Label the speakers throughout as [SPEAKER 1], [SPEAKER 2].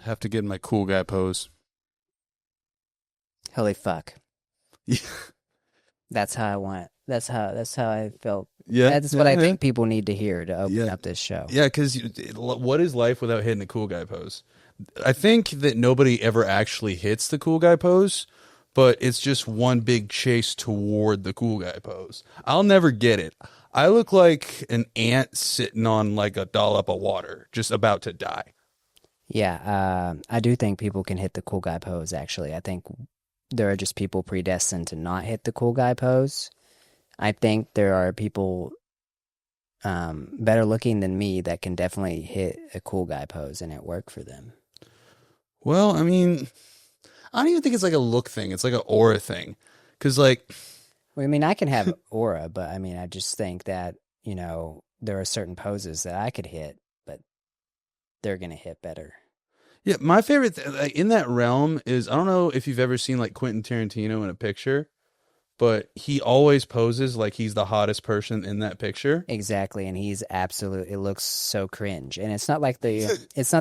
[SPEAKER 1] Have to get in my cool guy pose.
[SPEAKER 2] Holy fuck.
[SPEAKER 1] Yeah,
[SPEAKER 2] That's how I want it. That's how I felt.
[SPEAKER 1] yeah,
[SPEAKER 2] That's what
[SPEAKER 1] yeah,
[SPEAKER 2] I
[SPEAKER 1] yeah.
[SPEAKER 2] think people need to hear to open
[SPEAKER 1] Yeah,
[SPEAKER 2] up this show.
[SPEAKER 1] yeah. Because what is life without hitting the cool guy pose? I think that nobody ever actually hits the cool guy pose, but it's just one big chase toward the cool guy pose. I'll never get it. I look like an ant sitting on like a dollop of water, just about to die.
[SPEAKER 2] Yeah, I do think people can hit the cool guy pose, actually. I think there are just people predestined to not hit the cool guy pose. I think there are people better looking than me that can definitely hit a cool guy pose and it work for them.
[SPEAKER 1] Well, I mean, I don't even think it's like a look thing. It's like an aura thing. Because, like,
[SPEAKER 2] Well, I mean, I can have aura, but I mean, I just think that, there are certain poses that I could hit, but they're going to hit better.
[SPEAKER 1] yeah, my favorite like, in that realm is I don't know if you've ever seen like Quentin Tarantino in a picture, but he always poses like he's the hottest person in that picture.
[SPEAKER 2] Exactly, and he's absolute. It looks so cringe, and it's not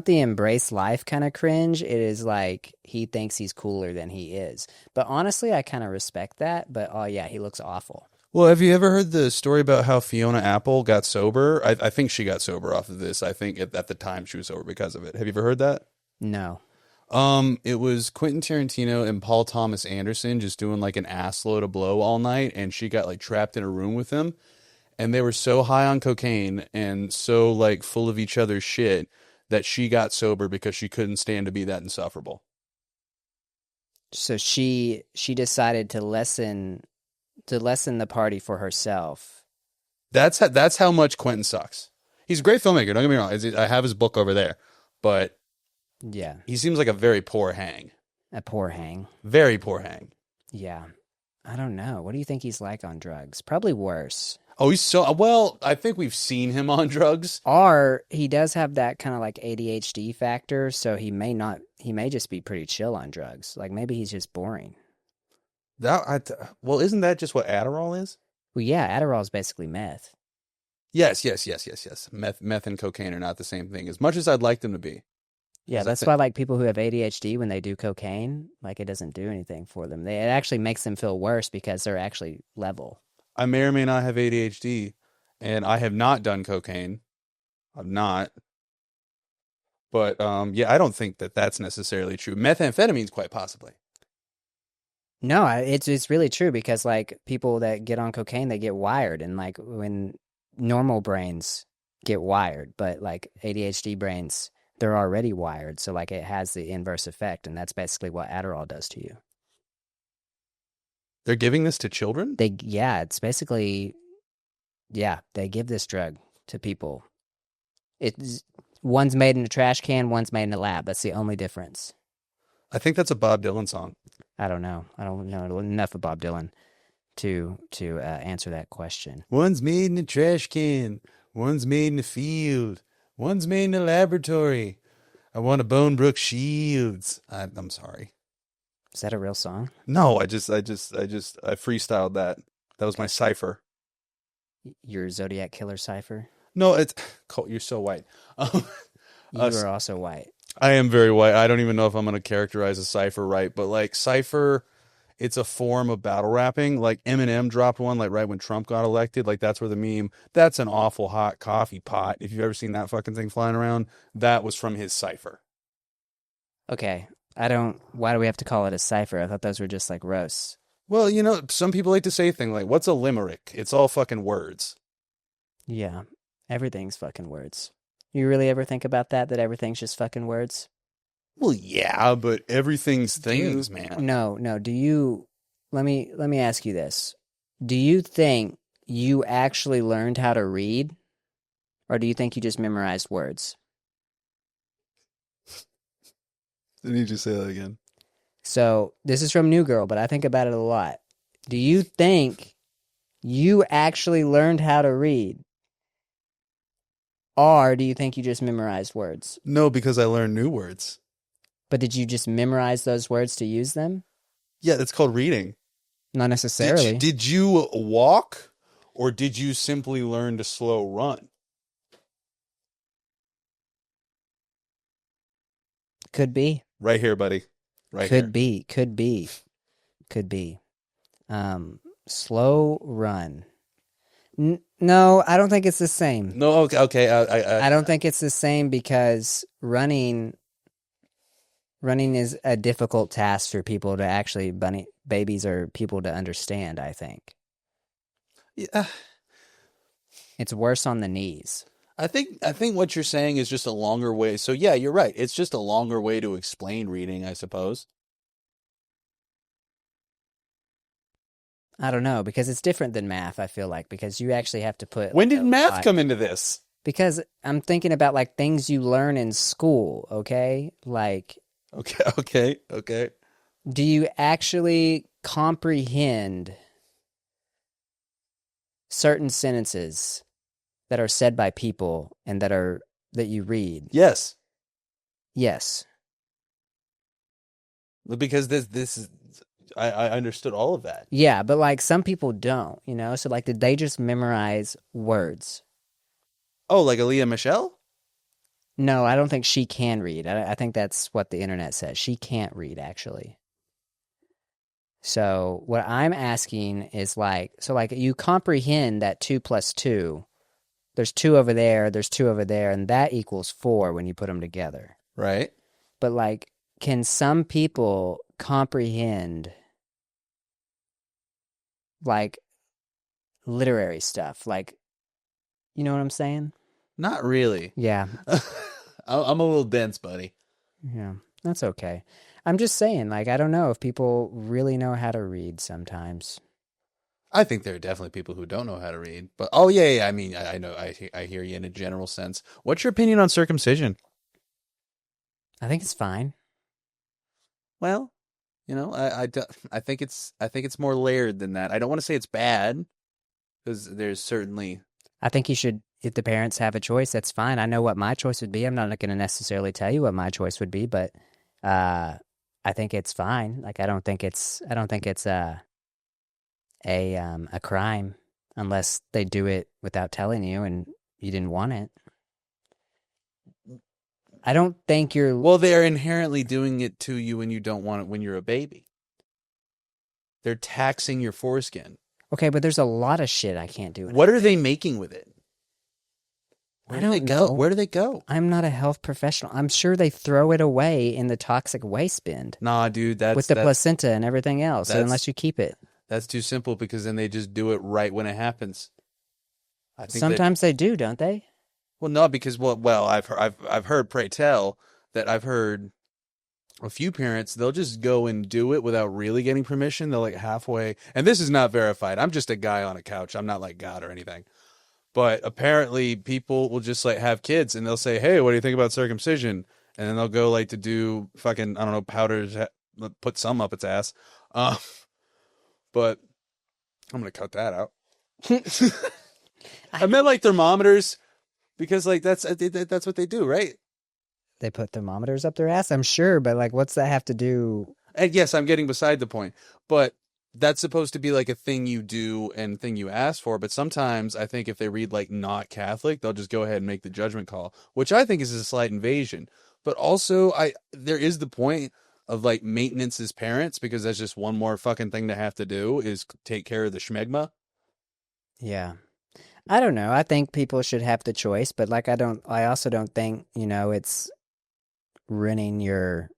[SPEAKER 2] the embrace life kind of cringe. It is like he thinks he's cooler than he is. But honestly, I kind of respect that. But oh yeah, he looks awful.
[SPEAKER 1] Well, have you ever heard the story about how Fiona Apple got sober? I think she got sober off of this. I think at the time she was sober because of it. Have you ever heard that?
[SPEAKER 2] No,
[SPEAKER 1] It was Quentin Tarantino and Paul Thomas Anderson just doing like an ass load of blow all night, and she got like trapped in a room with him, and they were so high on cocaine and so like full of each other's shit that she got sober because she couldn't stand to be that insufferable.
[SPEAKER 2] so she decided to lessen the party for herself.
[SPEAKER 1] That's how much Quentin sucks. He's a great filmmaker. Don't get me wrong. I have his book over there, but
[SPEAKER 2] Yeah,
[SPEAKER 1] he seems like a very poor hang.
[SPEAKER 2] a poor hang.
[SPEAKER 1] Very poor hang.
[SPEAKER 2] Yeah, I don't know. What do you think he's like on drugs? Probably worse.
[SPEAKER 1] Oh, he's so well. I think we've seen him on drugs.
[SPEAKER 2] Or he does have that kind of like ADHD factor, so he may just be pretty chill on drugs. Like maybe he's just boring.
[SPEAKER 1] Well, isn't that just what Adderall is?
[SPEAKER 2] Well, yeah, Adderall is basically meth.
[SPEAKER 1] Yes, yes, yes, yes, yes. Meth and cocaine are not the same thing. As much as I'd like them to be.
[SPEAKER 2] Yeah,
[SPEAKER 1] 'Cause I
[SPEAKER 2] that's
[SPEAKER 1] think
[SPEAKER 2] why like people who have ADHD when they do cocaine, like it doesn't do anything for them. It actually makes them feel worse because they're actually level.
[SPEAKER 1] I may or may not have ADHD, and I have not done cocaine. I've not. But yeah, I don't think that that's necessarily true. Methamphetamines, quite possibly.
[SPEAKER 2] No, it's really true because like people that get on cocaine, they get wired, and like when normal brains get wired, but like ADHD brains, they're already wired, so like it has the inverse effect, and that's basically what Adderall does to you.
[SPEAKER 1] They're giving this to children?
[SPEAKER 2] Yeah, it's basically they give this drug to people. It's one's made in a trash can, one's made in a lab. That's the only difference.
[SPEAKER 1] I think that's a Bob Dylan song.
[SPEAKER 2] I don't know. I don't know enough of Bob Dylan to answer that question.
[SPEAKER 1] One's made in a trash can. One's made in a field. One's made in a laboratory. I want a Bone Brook Shields. I'm sorry.
[SPEAKER 2] Is that a real song?
[SPEAKER 1] No, I freestyled that. That was my cipher.
[SPEAKER 2] Your Zodiac Killer cipher?
[SPEAKER 1] No, it's Colt, you're so white.
[SPEAKER 2] You
[SPEAKER 1] Uh,
[SPEAKER 2] are also white.
[SPEAKER 1] I am very white. I don't even know if I'm going to characterize a cipher right, but like cipher, it's a form of battle rapping. Like Eminem dropped one like right when Trump got elected. Like that's where the meme, that's an awful hot coffee pot. If you've ever seen that fucking thing flying around, that was from his cipher.
[SPEAKER 2] Okay. Why do we have to call it a cipher? I thought those were just like roasts.
[SPEAKER 1] Well, some people like to say things like, what's a limerick? It's all fucking words.
[SPEAKER 2] Yeah. Everything's fucking words. You really ever think about that everything's just fucking words?
[SPEAKER 1] Well, yeah, but everything's things,
[SPEAKER 2] Dude,
[SPEAKER 1] man.
[SPEAKER 2] no. Let me ask you this. Do you think you actually learned how to read? Or do you think you just memorized words?
[SPEAKER 1] Did you just say that again?
[SPEAKER 2] So this is from New Girl, but I think about it a lot. Do you think you actually learned how to read? Or do you think you just memorized words?
[SPEAKER 1] No, because I learned new words.
[SPEAKER 2] But did you just memorize those words to use them?
[SPEAKER 1] Yeah, that's called reading.
[SPEAKER 2] Not necessarily.
[SPEAKER 1] Did you walk or did you simply learn to slow run?
[SPEAKER 2] Could be.
[SPEAKER 1] Right here, buddy. Right
[SPEAKER 2] Could
[SPEAKER 1] here.
[SPEAKER 2] be. Could be. Could be. Slow run. No, I don't think it's the same.
[SPEAKER 1] No, okay.
[SPEAKER 2] I don't think it's the same because running is a difficult task for people to actually babies or people to understand, I think.
[SPEAKER 1] Yeah,
[SPEAKER 2] It's worse on the knees.
[SPEAKER 1] I think what you're saying is just a longer way. So yeah, you're right. It's just a longer way to explain reading, I suppose.
[SPEAKER 2] I don't know because it's different than math, I feel like, because you actually have to put
[SPEAKER 1] When
[SPEAKER 2] like
[SPEAKER 1] did
[SPEAKER 2] a
[SPEAKER 1] math
[SPEAKER 2] lot.
[SPEAKER 1] come into this?
[SPEAKER 2] Because I'm thinking about like things you learn in school, okay? Like,
[SPEAKER 1] Okay, okay, okay.
[SPEAKER 2] do you actually comprehend certain sentences that are said by people and that you read?
[SPEAKER 1] Yes,
[SPEAKER 2] Yes.
[SPEAKER 1] because this is I understood all of that.
[SPEAKER 2] Yeah, but like some people don't, you know? So like did they just memorize words?
[SPEAKER 1] Oh, like Aaliyah Michelle?
[SPEAKER 2] No, I don't think she can read. I think that's what the internet says. She can't read actually. So what I'm asking is like, so like you comprehend that 2 plus 2, there's 2 over there's 2 over there, and that equals 4 when you put them together.
[SPEAKER 1] Right?
[SPEAKER 2] But like, can some people comprehend like literary stuff? Like, you know what I'm saying?
[SPEAKER 1] Not really.
[SPEAKER 2] Yeah,
[SPEAKER 1] I'm a little dense, buddy.
[SPEAKER 2] yeah, that's okay. I'm just saying, like, I don't know if people really know how to read sometimes.
[SPEAKER 1] I think there are definitely people who don't know how to read. But oh yeah, yeah. I mean, I know. I hear you in a general sense. What's your opinion on circumcision?
[SPEAKER 2] I think it's fine.
[SPEAKER 1] Well, I think it's more layered than that. I don't want to say it's bad because there's certainly
[SPEAKER 2] I think you should, if the parents have a choice, that's fine. I know what my choice would be. I'm not going to necessarily tell you what my choice would be, but uh, I think it's fine. Like I don't think it's a crime unless they do it without telling you and you didn't want it. I don't think you're
[SPEAKER 1] well, they're inherently doing it to you when you don't want it when you're a baby. They're taxing your foreskin.
[SPEAKER 2] okay, but there's a lot of shit I can't do.
[SPEAKER 1] What are they making with it? Where
[SPEAKER 2] I
[SPEAKER 1] do they
[SPEAKER 2] don't
[SPEAKER 1] go?
[SPEAKER 2] know.
[SPEAKER 1] Where do they go?
[SPEAKER 2] I'm not a health professional. I'm sure they throw it away in the toxic waste bin
[SPEAKER 1] Nah, dude,
[SPEAKER 2] with the placenta and everything else,
[SPEAKER 1] that's
[SPEAKER 2] unless you keep it.
[SPEAKER 1] that's too simple because then they just do it right when it happens. I think that
[SPEAKER 2] Sometimes they do, don't they?
[SPEAKER 1] well, no, because I've heard pray tell that I've heard a few parents they'll just go and do it without really getting permission. They'll like halfway, and this is not verified. I'm just a guy on a couch. I'm not like God or anything. But apparently, people will just like have kids, and they'll say, "Hey, what do you think about circumcision?" And then they'll go like to do fucking I don't know powders, put some up its ass. Uh, but I'm gonna cut that out. I meant like thermometers because like that's what they do, right?
[SPEAKER 2] They put thermometers up their ass, I'm sure, but like, what's that have to do?
[SPEAKER 1] And yes, I'm getting beside the point, but that's supposed to be like a thing you do and thing you ask for. But sometimes I think if they read like not Catholic, they'll just go ahead and make the judgment call, which I think is a slight invasion. But also, there is the point of like maintenance as parents because that's just one more fucking thing to have to do is take care of the schmegma.
[SPEAKER 2] Yeah. I don't know. I think people should have the choice, but like, I also don't think, it's ruining your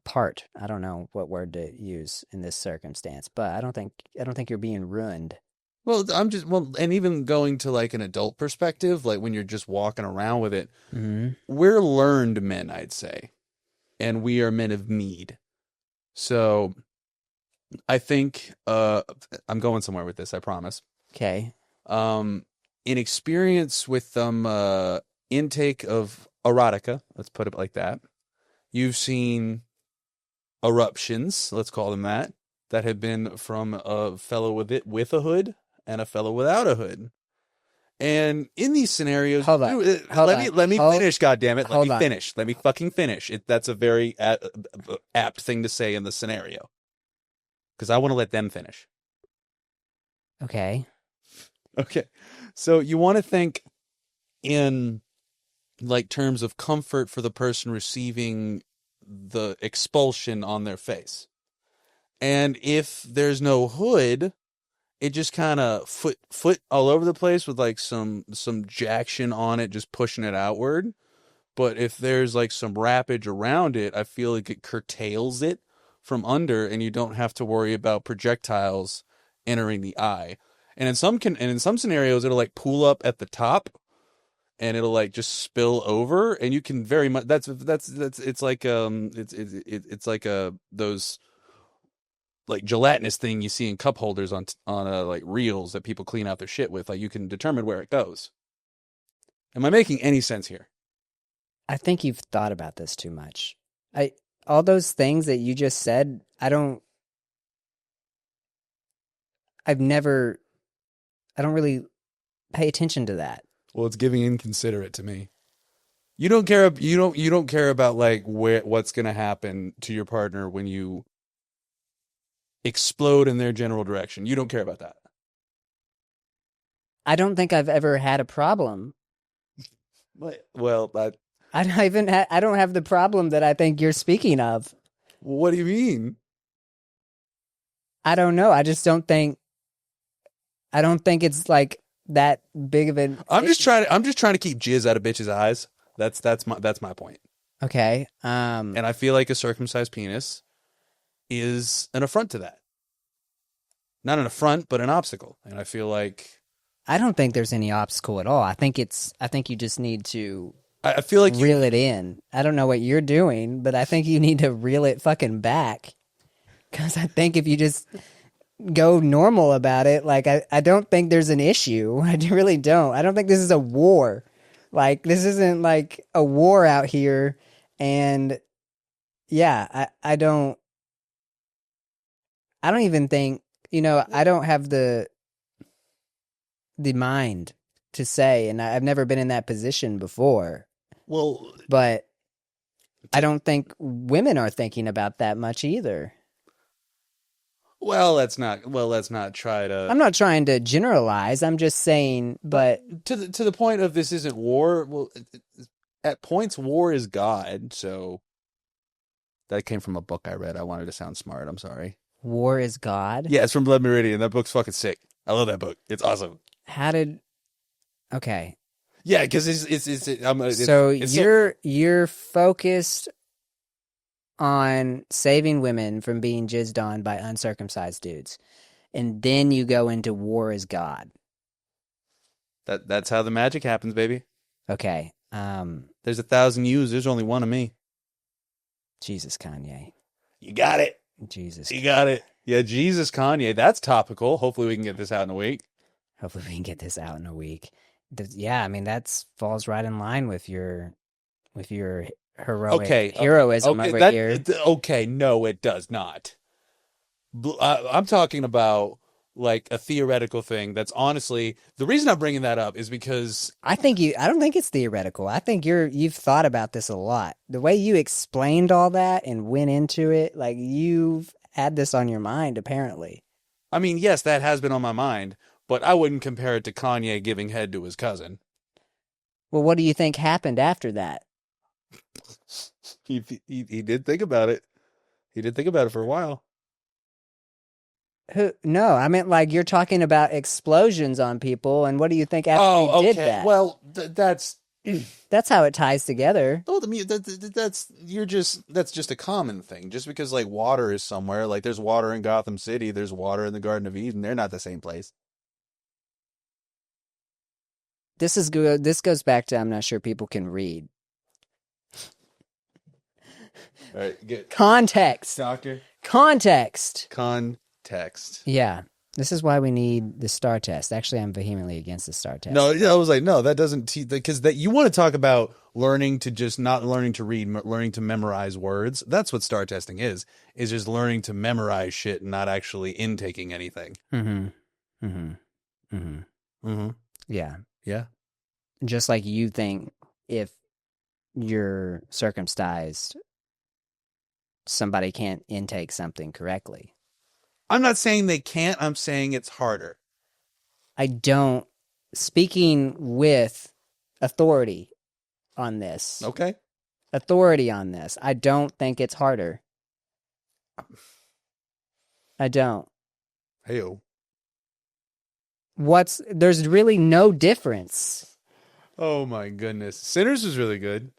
[SPEAKER 2] part. I don't know what word to use in this circumstance, but I don't think you're being ruined.
[SPEAKER 1] Well, and even going to like an adult perspective, like when you're just walking around with it,
[SPEAKER 2] Mm-hmm.
[SPEAKER 1] we're learned men, I'd say, and we are men of need. So I think I'm going somewhere with this, I promise.
[SPEAKER 2] Okay.
[SPEAKER 1] In experience with intake of erotica, let's put it like that, you've seen eruptions, let's call them that have been from a fellow with a hood and a fellow without a hood. And in these scenarios,
[SPEAKER 2] Hold on.
[SPEAKER 1] let me finish. God damn it, let
[SPEAKER 2] hold
[SPEAKER 1] me
[SPEAKER 2] on.
[SPEAKER 1] finish. Let me fucking finish. That's a very apt thing to say in the scenario because I want to let them finish.
[SPEAKER 2] Okay.
[SPEAKER 1] Okay, so you want to think in like terms of comfort for the person receiving the expulsion on their face. And if there's no hood, it just kind of foot all over the place with like some jacktion on it, just pushing it outward. But if there's like some wrappage around it, I feel like it curtails it from under, and you don't have to worry about projectiles entering the eye. And in some scenarios, it'll like pool up at the top, and it'll like just spill over, and you can very much that's it's like it's like those like gelatinous thing you see in cup holders on like reels that people clean out their shit with. Like you can determine where it goes. Am I making any sense here?
[SPEAKER 2] I think you've thought about this too much. All those things that you just said, I've never, I don't really pay attention to that.
[SPEAKER 1] Well, it's giving inconsiderate to me. You don't care. You don't care about like what's going to happen to your partner when you explode in their general direction. You don't care about that.
[SPEAKER 2] I don't think I've ever had a problem.
[SPEAKER 1] Well,
[SPEAKER 2] I don't have the problem that I think you're speaking of.
[SPEAKER 1] what do you mean?
[SPEAKER 2] I don't know. I don't think it's like that big of an
[SPEAKER 1] I'm just trying to keep jizz out of bitches' eyes. That's my point.
[SPEAKER 2] Okay.
[SPEAKER 1] And I feel like a circumcised penis is an affront to that. Not an affront, but an obstacle. And I feel like
[SPEAKER 2] I don't think there's any obstacle at all. I think you just need to
[SPEAKER 1] I feel like
[SPEAKER 2] reel it in. I don't know what you're doing, but I think you need to reel it fucking back. Because I think if you just go normal about it, like I don't think there's an issue. I really don't. I don't think this is a war. Like this isn't like a war out here. And yeah, I don't even think, I don't have the mind to say, and I've never been in that position before.
[SPEAKER 1] well,
[SPEAKER 2] But I don't think women are thinking about that much either.
[SPEAKER 1] let's not try to.
[SPEAKER 2] I'm not trying to generalize. I'm just saying, but
[SPEAKER 1] to the point of this isn't war. Well, at points, war is God. So that came from a book I read. I wanted to sound smart. I'm sorry.
[SPEAKER 2] war is God.
[SPEAKER 1] Yeah, it's from Blood Meridian. That book's fucking sick. I love that book. It's awesome.
[SPEAKER 2] Okay.
[SPEAKER 1] Yeah, because
[SPEAKER 2] You're focused on saving women from being jizzed on by uncircumcised dudes, and then you go into war is God.
[SPEAKER 1] that's how the magic happens, baby.
[SPEAKER 2] Okay.
[SPEAKER 1] There's 1,000 yous. There's only one of me.
[SPEAKER 2] Jesus, Kanye.
[SPEAKER 1] You got it.
[SPEAKER 2] Jesus.
[SPEAKER 1] You got it. Yeah, Jesus, Kanye. That's topical. Hopefully we can get this out in a week.
[SPEAKER 2] Hopefully we can get this out in a week. Yeah, I mean that falls right in line with your heroic heroism over here.
[SPEAKER 1] Okay, no, it does not. I'm talking about like a theoretical thing. That's honestly the reason I'm bringing that up is because
[SPEAKER 2] I don't think it's theoretical. I think you've thought about this a lot. The way you explained all that and went into it, like you've had this on your mind apparently.
[SPEAKER 1] I mean, yes, that has been on my mind, but I wouldn't compare it to Kanye giving head to his cousin.
[SPEAKER 2] Well, what do you think happened after that?
[SPEAKER 1] He did think about it. He did think about it for a while.
[SPEAKER 2] No, I meant like you're talking about explosions on people, and what do you think after he did that?
[SPEAKER 1] Well, that's
[SPEAKER 2] how it ties together.
[SPEAKER 1] oh, that's just a common thing. Just because like water is somewhere, like there's water in Gotham City, there's water in the Garden of Eden. They're not the same place.
[SPEAKER 2] This is good. This goes back to I'm not sure people can read.
[SPEAKER 1] All right, get
[SPEAKER 2] Context.
[SPEAKER 1] doctor.
[SPEAKER 2] Context.
[SPEAKER 1] Context.
[SPEAKER 2] Yeah. This is why we need the STAR test. Actually, I'm vehemently against the STAR test.
[SPEAKER 1] No, I was like, no, that doesn't because that you want to talk about learning to just not learning to read, learning to memorize words. That's what STAR testing is just learning to memorize shit and not actually intaking anything.
[SPEAKER 2] Mm-hmm. Mm-hmm. Mm-hmm.
[SPEAKER 1] Mm-hmm.
[SPEAKER 2] Yeah.
[SPEAKER 1] Yeah.
[SPEAKER 2] Just like you think if you're circumcised, somebody can't intake something correctly.
[SPEAKER 1] I'm not saying they can't. I'm saying it's harder.
[SPEAKER 2] Speaking with authority, on this.
[SPEAKER 1] Okay.
[SPEAKER 2] Authority on this. I don't think it's harder. I don't.
[SPEAKER 1] Hey-o.
[SPEAKER 2] There's really no difference.
[SPEAKER 1] Oh my goodness. Sinners was really good.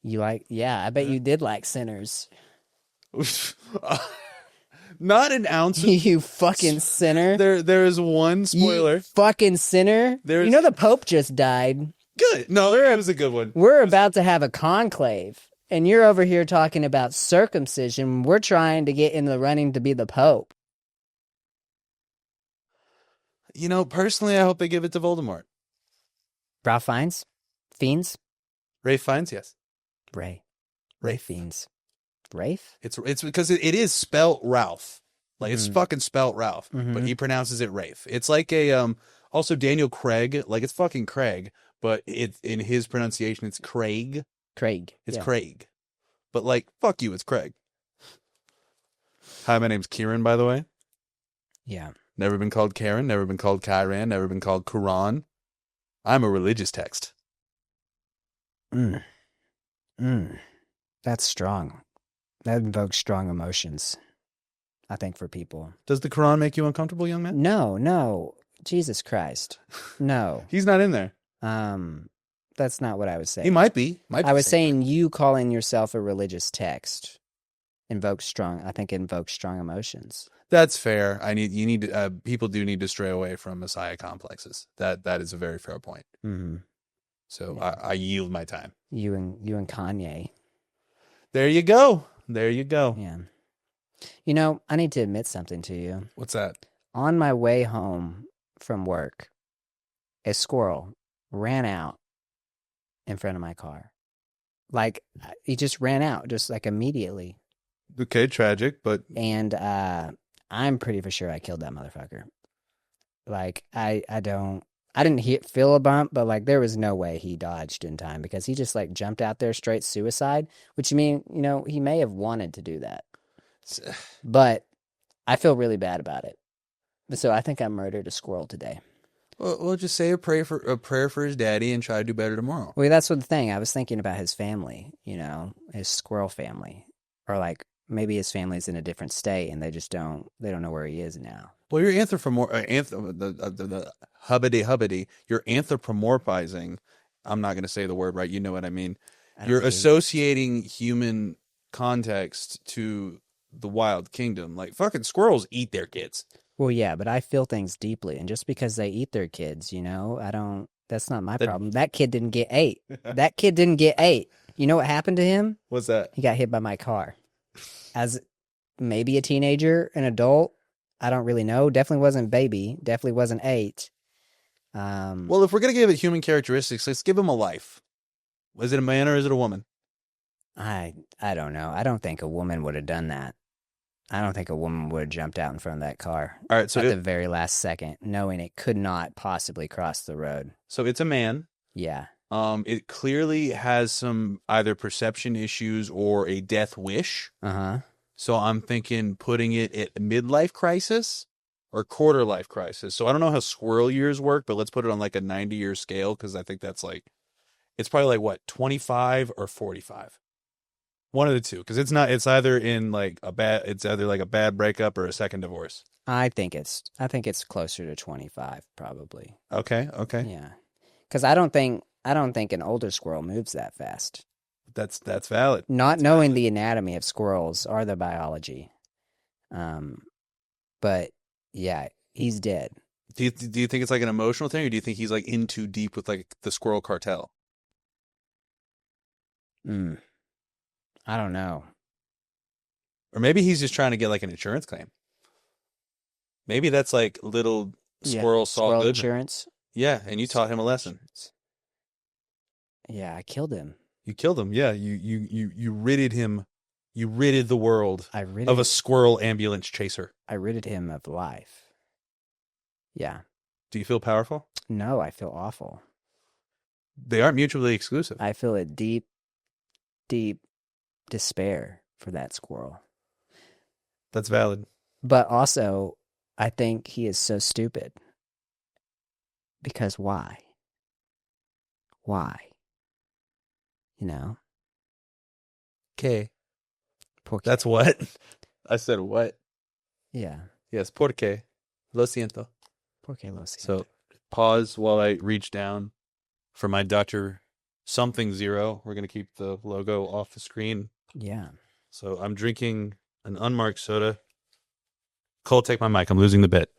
[SPEAKER 2] I bet you did like Sinners.
[SPEAKER 1] Not an ounce of,
[SPEAKER 2] You fucking sinner.
[SPEAKER 1] there is one spoiler.
[SPEAKER 2] You fucking sinner.
[SPEAKER 1] There's-
[SPEAKER 2] You know the Pope just died.
[SPEAKER 1] Good. No, it was a good one.
[SPEAKER 2] We're about to have a conclave, and you're over here talking about circumcision. We're trying to get in the running to be the Pope.
[SPEAKER 1] You know, personally, I hope they give it to Voldemort.
[SPEAKER 2] Ralph Fiennes? Fiends?
[SPEAKER 1] Rafe Fiennes, yes.
[SPEAKER 2] Ray
[SPEAKER 1] Rafe.
[SPEAKER 2] Fiennes. Rafe?
[SPEAKER 1] It's because it is spelt Ralph. Like it's
[SPEAKER 2] Mhm.
[SPEAKER 1] fucking spelt Ralph, but
[SPEAKER 2] Mhm.
[SPEAKER 1] he pronounces it Rafe. It's like a also Daniel Craig, like it's fucking Craig, but it's in his pronunciation it's Craig.
[SPEAKER 2] Craig.
[SPEAKER 1] It's
[SPEAKER 2] Yeah.
[SPEAKER 1] Craig. But like fuck you, it's Craig. Hi, my name's Kieran, by the way.
[SPEAKER 2] Yeah.
[SPEAKER 1] Never been called Karen, never been called Kieran, never been called Quran. I'm a religious text.
[SPEAKER 2] That's strong. That invokes strong emotions, I think, for people.
[SPEAKER 1] Does the Quran make you uncomfortable, young man?
[SPEAKER 2] No. Jesus Christ. No.
[SPEAKER 1] He's not in there.
[SPEAKER 2] That's not what I was saying.
[SPEAKER 1] He might be.
[SPEAKER 2] I was saying you calling yourself a religious text invokes strong emotions.
[SPEAKER 1] That's fair. People do need to stray away from Messiah complexes. That is a very fair point.
[SPEAKER 2] Mm-hmm.
[SPEAKER 1] So
[SPEAKER 2] Yeah.
[SPEAKER 1] I yield my time.
[SPEAKER 2] You and Kanye.
[SPEAKER 1] There you go. There you go.
[SPEAKER 2] Yeah. You know, I need to admit something to you.
[SPEAKER 1] What's that?
[SPEAKER 2] On my way home from work, a squirrel ran out in front of my car. Like, he just ran out, just like immediately.
[SPEAKER 1] Okay, tragic, but
[SPEAKER 2] And I'm pretty for sure I killed that motherfucker. Like, I didn't feel a bump, but like there was no way he dodged in time because he just like jumped out there straight suicide, which mean, you know, he may have wanted to do that. But I feel really bad about it. So I think I murdered a squirrel today.
[SPEAKER 1] we'll just say a prayer for his daddy and try to do better tomorrow.
[SPEAKER 2] Well, that's what the thing. I was thinking about his family, you know, his squirrel family, or like maybe his family's in a different state and they don't know where he is now.
[SPEAKER 1] Well, you're hubbity. You're anthropomorphizing. I'm not going to say the word right. You know what I mean. You're associating human context to the wild kingdom. Like fucking squirrels eat their kids.
[SPEAKER 2] Well, yeah, but I feel things deeply, and just because they eat their kids, you know, that's not my problem. That kid didn't get ate. That kid didn't get ate. You know what happened to him?
[SPEAKER 1] What's that?
[SPEAKER 2] He got hit by my car. As maybe a teenager, an adult, I don't really know. Definitely wasn't baby. Definitely wasn't 8.
[SPEAKER 1] Well, if we're going to give it human characteristics, let's give him a life. Is it a man or is it a woman?
[SPEAKER 2] I don't know. I don't think a woman would have done that. I don't think a woman would have jumped out in front of that car.
[SPEAKER 1] All right, so
[SPEAKER 2] at the very last second, knowing it could not possibly cross the road.
[SPEAKER 1] So it's a man.
[SPEAKER 2] Yeah.
[SPEAKER 1] It clearly has some either perception issues or a death wish.
[SPEAKER 2] Uh-huh.
[SPEAKER 1] So I'm thinking putting it at midlife crisis or quarter life crisis. So I don't know how squirrel years work, but let's put it on like a 90-year scale because I think that's like, it's probably like what, 25 or 45. One of the two, because it's either like a bad breakup or a second divorce.
[SPEAKER 2] I think it's closer to 25 probably.
[SPEAKER 1] Okay.
[SPEAKER 2] Yeah. Cuz I don't think an older squirrel moves that fast.
[SPEAKER 1] That's valid.
[SPEAKER 2] Not knowing the anatomy of squirrels or the biology. But yeah, he's dead.
[SPEAKER 1] Do you think it's like an emotional thing, or do you think he's like in too deep with like the squirrel cartel?
[SPEAKER 2] I don't know.
[SPEAKER 1] Or maybe he's just trying to get like an insurance claim. Maybe that's like little squirrel Saul Goodman.
[SPEAKER 2] Insurance.
[SPEAKER 1] Yeah, and you taught him a lesson.
[SPEAKER 2] Yeah, I killed him.
[SPEAKER 1] You killed him. Yeah, you ridded him. You ridded the world
[SPEAKER 2] of
[SPEAKER 1] a squirrel ambulance chaser.
[SPEAKER 2] I ridded him of life. Yeah.
[SPEAKER 1] Do you feel powerful?
[SPEAKER 2] No, I feel awful.
[SPEAKER 1] They aren't mutually exclusive.
[SPEAKER 2] I feel a deep, deep despair for that squirrel.
[SPEAKER 1] That's valid.
[SPEAKER 2] But also, I think he is so stupid. Because why? Why? You know,
[SPEAKER 1] Que.
[SPEAKER 2] porque.
[SPEAKER 1] That's what? I said what?
[SPEAKER 2] Yeah,
[SPEAKER 1] Yes, porque. Lo siento.
[SPEAKER 2] porque lo siento.
[SPEAKER 1] So pause while I reach down for my Dr. Something Zero. We're going to keep the logo off the screen.
[SPEAKER 2] Yeah.
[SPEAKER 1] So I'm drinking an unmarked soda. Cole, take my mic. I'm losing the bit.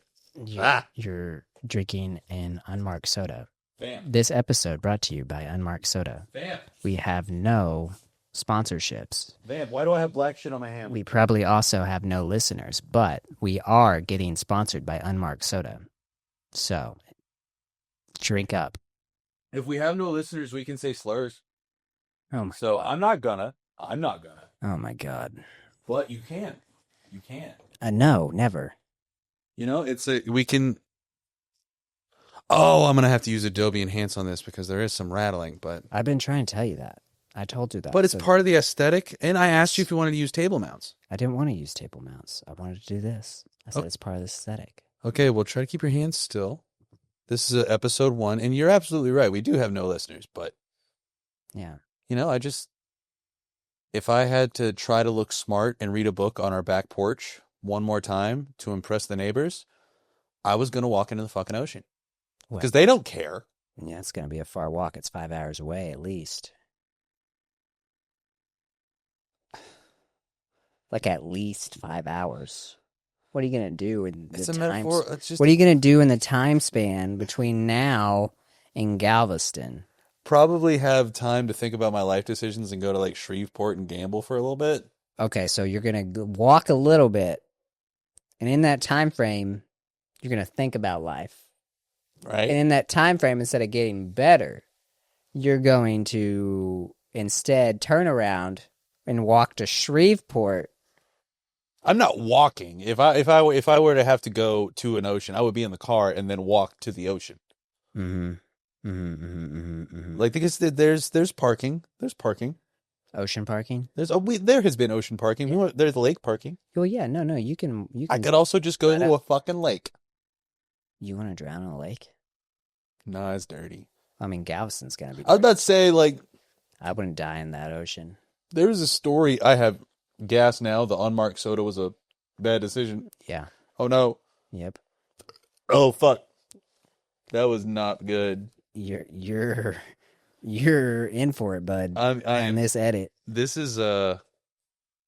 [SPEAKER 2] You're drinking an unmarked soda.
[SPEAKER 1] Bam.
[SPEAKER 2] This episode brought to you by Unmarked Soda.
[SPEAKER 1] Bam.
[SPEAKER 2] We have no sponsorships.
[SPEAKER 1] Bam. Why do I have black shit on my hand?
[SPEAKER 2] We probably also have no listeners, but we are getting sponsored by Unmarked Soda. So, drink up.
[SPEAKER 1] If we have no listeners, we can say slurs.
[SPEAKER 2] Oh my.
[SPEAKER 1] So I'm not gonna.
[SPEAKER 2] Oh my God.
[SPEAKER 1] But you can. You can.
[SPEAKER 2] No, never.
[SPEAKER 1] You know, we can. Oh, I'm gonna have to use Adobe Enhance on this because there is some rattling, but
[SPEAKER 2] I've been trying to tell you that. I told you that.
[SPEAKER 1] But it's part of the aesthetic, and I asked you if you wanted to use table mounts.
[SPEAKER 2] I didn't want to use table mounts. I wanted to do this. I said
[SPEAKER 1] Oh.
[SPEAKER 2] it's part of the aesthetic.
[SPEAKER 1] Okay, well, try to keep your hands still. This is episode 1, and you're absolutely right. We do have no listeners, but
[SPEAKER 2] Yeah.
[SPEAKER 1] you know, if I had to try to look smart and read a book on our back porch one more time to impress the neighbors, I was gonna walk into the fucking ocean because they don't care.
[SPEAKER 2] Yeah, it's going to be a far walk. It's 5 hours away at least. Like at least 5 hours. What are you going to do in the
[SPEAKER 1] It's a
[SPEAKER 2] time?
[SPEAKER 1] metaphor. It's just
[SPEAKER 2] What are you going to do in the time span between now and Galveston?
[SPEAKER 1] probably have time to think about my life decisions and go to like Shreveport and gamble for a little bit.
[SPEAKER 2] Okay, so you're going to walk a little bit, and in that time frame, you're going to think about life.
[SPEAKER 1] Right.
[SPEAKER 2] And in that time frame, instead of getting better, you're going to instead turn around and walk to Shreveport.
[SPEAKER 1] I'm not walking. If I were to have to go to an ocean, I would be in the car and then walk to the ocean.
[SPEAKER 2] Mm-hmm. Mm-hmm, mm-hmm, mm-hmm, mm-hmm.
[SPEAKER 1] Like because there's parking. There's parking.
[SPEAKER 2] Ocean parking?
[SPEAKER 1] There has been ocean parking.
[SPEAKER 2] Yeah.
[SPEAKER 1] There's lake parking.
[SPEAKER 2] Well, yeah, no, you can.
[SPEAKER 1] I could also just go
[SPEAKER 2] Right
[SPEAKER 1] to
[SPEAKER 2] up.
[SPEAKER 1] a fucking lake.
[SPEAKER 2] You want to drown in a lake?
[SPEAKER 1] No, it's dirty.
[SPEAKER 2] I mean, Galveston's gonna be.
[SPEAKER 1] I was about to say, like,
[SPEAKER 2] I wouldn't die in that ocean.
[SPEAKER 1] there was a story. I have gas now. The unmarked soda was a bad decision.
[SPEAKER 2] Yeah.
[SPEAKER 1] Oh no.
[SPEAKER 2] Yep.
[SPEAKER 1] Oh fuck. That was not good.
[SPEAKER 2] You're in for it, bud.
[SPEAKER 1] I
[SPEAKER 2] In
[SPEAKER 1] am.
[SPEAKER 2] this edit.
[SPEAKER 1] This is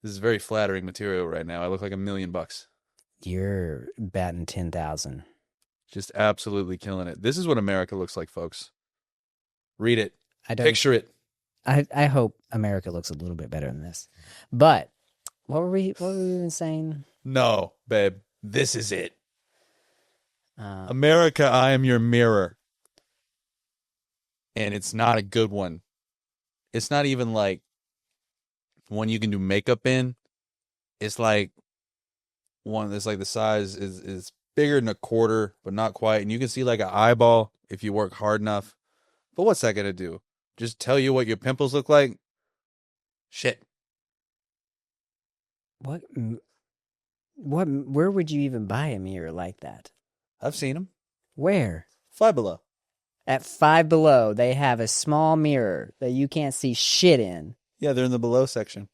[SPEAKER 1] very flattering material right now. I look like $1 million.
[SPEAKER 2] You're batting 10,000.
[SPEAKER 1] Just absolutely killing it. This is what America looks like, folks. Read it.
[SPEAKER 2] I don't.
[SPEAKER 1] Picture it.
[SPEAKER 2] I hope America looks a little bit better than this. But what were we even saying?
[SPEAKER 1] No, babe. This is it. America, I am your mirror. And it's not a good one. It's not even like one you can do makeup in. It's like one that's like the size is bigger than a quarter, but not quite. And you can see like an eyeball if you work hard enough. But what's that going to do? Just tell you what your pimples look like? Shit.
[SPEAKER 2] What? Where would you even buy a mirror like that?
[SPEAKER 1] I've seen them.
[SPEAKER 2] Where?
[SPEAKER 1] Five Below.
[SPEAKER 2] At Five Below, they have a small mirror that you can't see shit in.
[SPEAKER 1] Yeah, they're in the below section.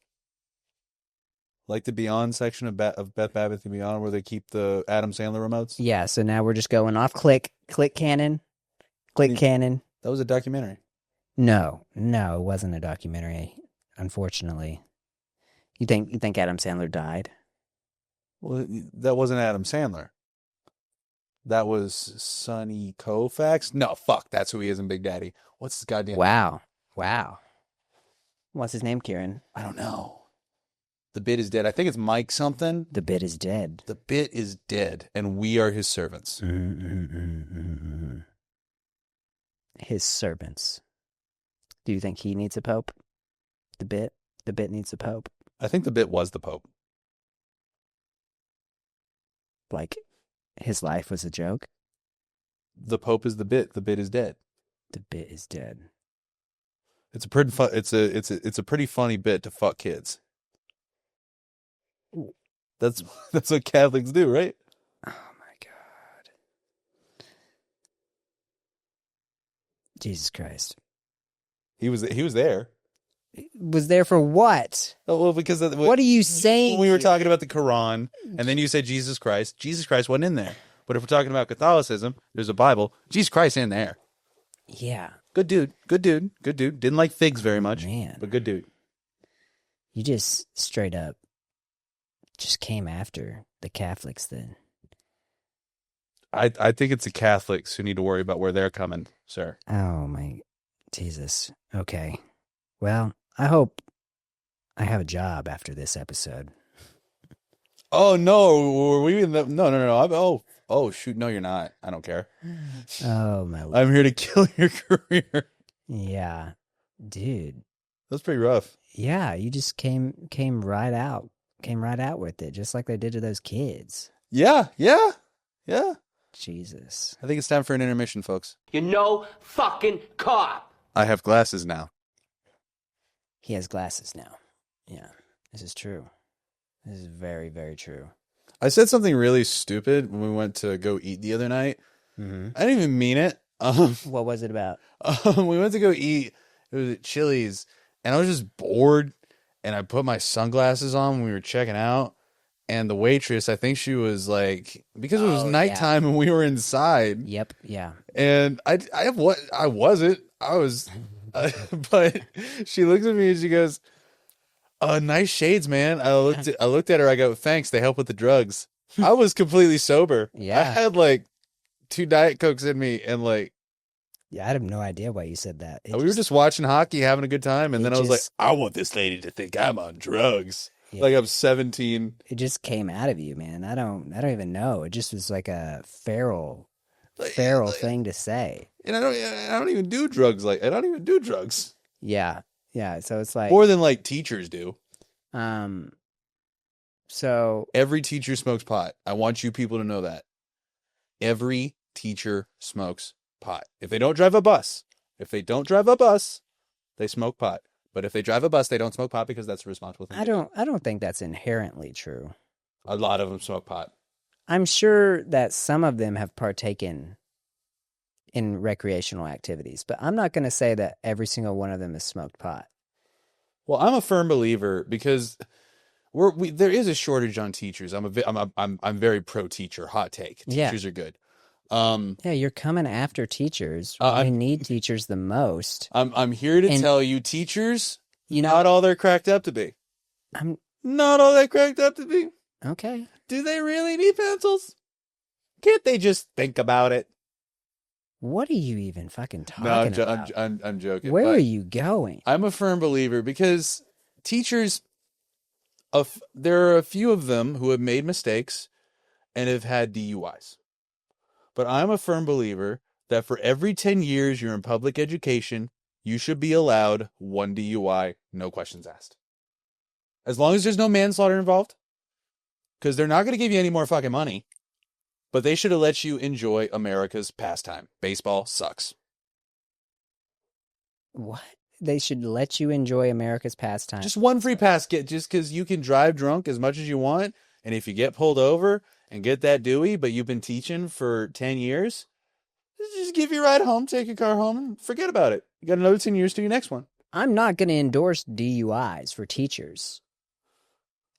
[SPEAKER 1] Like the Beyond section of Beth Babbitt and Beyond, where they keep the Adam Sandler remotes.
[SPEAKER 2] Yeah, so now we're just going off click cannon. Cannon.
[SPEAKER 1] That was a documentary.
[SPEAKER 2] No, it wasn't a documentary, unfortunately. You think Adam Sandler died?
[SPEAKER 1] Well, that wasn't Adam Sandler. That was Sonny Koufax. No, fuck, that's who he is in Big Daddy. What's his goddamn
[SPEAKER 2] Wow. What's his name, Kieran?
[SPEAKER 1] I don't know. The bit is dead. I think it's Mike something.
[SPEAKER 2] The bit is dead.
[SPEAKER 1] The bit is dead, and we are his servants.
[SPEAKER 2] His servants. Do you think he needs a pope? The bit needs a pope.
[SPEAKER 1] I think the bit was the Pope.
[SPEAKER 2] Like, his life was a joke?
[SPEAKER 1] The Pope is the bit. The bit is dead.
[SPEAKER 2] The bit is dead.
[SPEAKER 1] It's a pretty it's a pretty funny bit to fuck kids. That's what Catholics do, right?
[SPEAKER 2] Oh my God. Jesus Christ.
[SPEAKER 1] He was there.
[SPEAKER 2] Was there for what?
[SPEAKER 1] Oh, well, because
[SPEAKER 2] What are you saying?
[SPEAKER 1] when we were talking about the Quran, and then you said Jesus Christ wasn't in there. But if we're talking about Catholicism, there's a Bible. Jesus Christ in there.
[SPEAKER 2] Yeah.
[SPEAKER 1] Good dude. Good dude. Good dude. Didn't like figs very much.
[SPEAKER 2] Man.
[SPEAKER 1] But good dude.
[SPEAKER 2] You just straight up just came after the Catholics then.
[SPEAKER 1] I think it's the Catholics who need to worry about where they're coming, sir.
[SPEAKER 2] Oh, my Jesus. Okay. Well, I hope I have a job after this episode.
[SPEAKER 1] Oh, no. Were we in the... No. Oh, shoot. No, you're not. I don't care.
[SPEAKER 2] Oh, my Lord.
[SPEAKER 1] I'm here to kill your career.
[SPEAKER 2] Yeah. Dude.
[SPEAKER 1] That's pretty rough.
[SPEAKER 2] Yeah, you just came right out. Came right out with it, just like they did to those kids.
[SPEAKER 1] Yeah.
[SPEAKER 2] Jesus.
[SPEAKER 1] I think it's time for an intermission, folks.
[SPEAKER 3] You're no fucking cop.
[SPEAKER 1] I have glasses now.
[SPEAKER 2] He has glasses now. Yeah, this is true. This is very, very true.
[SPEAKER 1] I said something really stupid when we went to go eat the other night.
[SPEAKER 2] Mm-hmm.
[SPEAKER 1] I didn't even mean it.
[SPEAKER 2] What was it about?
[SPEAKER 1] We went to go eat. It was at Chili's, and I was just bored. And I put my sunglasses on when we were checking out. And the waitress, I think she was like, because it was nighttime and we were inside.
[SPEAKER 2] Yep. Yeah.
[SPEAKER 1] And I wasn't. I was, but she looks at me and she goes, "Nice shades, man." I looked at her. I go, "Thanks. They help with the drugs." I was completely sober.
[SPEAKER 2] Yeah.
[SPEAKER 1] I had like 2 Diet Cokes in me, and like,
[SPEAKER 2] Yeah, I have no idea why you said that.
[SPEAKER 1] we were just watching hockey, having a good time, and then I was like,
[SPEAKER 2] just-
[SPEAKER 1] "I want this lady to think I'm on drugs."
[SPEAKER 2] Yeah.
[SPEAKER 1] Like I'm 17.
[SPEAKER 2] It just came out of you, man. I don't even know. It just was like a feral thing to say.
[SPEAKER 1] And I don't even do drugs. I don't even do drugs.
[SPEAKER 2] Yeah. Yeah. So it's like
[SPEAKER 1] More than like teachers do.
[SPEAKER 2] So
[SPEAKER 1] Every teacher smokes pot. I want you people to know that. Every teacher smokes pot. If they don't drive a bus, they smoke pot. But if they drive a bus, they don't smoke pot because that's a responsible thing.
[SPEAKER 2] I don't think that's inherently true.
[SPEAKER 1] A lot of them smoke pot.
[SPEAKER 2] I'm sure that some of them have partaken in recreational activities, but I'm not going to say that every single one of them has smoked pot.
[SPEAKER 1] Well, I'm a firm believer because there is a shortage on teachers. I'm very pro teacher. Hot take.
[SPEAKER 2] Yeah.
[SPEAKER 1] Teachers are good.
[SPEAKER 2] Yeah, you're coming after teachers. We need teachers the most.
[SPEAKER 1] I'm here to tell you, teachers,
[SPEAKER 2] You know,
[SPEAKER 1] not all they're cracked up to be.
[SPEAKER 2] I'm
[SPEAKER 1] Not all they're cracked up to be.
[SPEAKER 2] okay.
[SPEAKER 1] Do they really need pencils? Can't they just think about it?
[SPEAKER 2] What are you even fucking talking about?
[SPEAKER 1] I'm joking.
[SPEAKER 2] Where
[SPEAKER 1] but
[SPEAKER 2] are you going?
[SPEAKER 1] I'm a firm believer because teachers, there are a few of them who have made mistakes and have had DUIs. But I'm a firm believer that for every 10 years you're in public education, you should be allowed 1 DUI, no questions asked. As long as there's no manslaughter involved. Because they're not going to give you any more fucking money. But they should have let you enjoy America's pastime. Baseball sucks.
[SPEAKER 2] What? They should let you enjoy America's pastime.
[SPEAKER 1] Just one free pass, just because you can drive drunk as much as you want. And if you get pulled over and get that Dewey, but you've been teaching for 10 years, just give your ride home, take your car home, and forget about it. You got another 10 years to your next one.
[SPEAKER 2] I'm not going to endorse DUIs for teachers.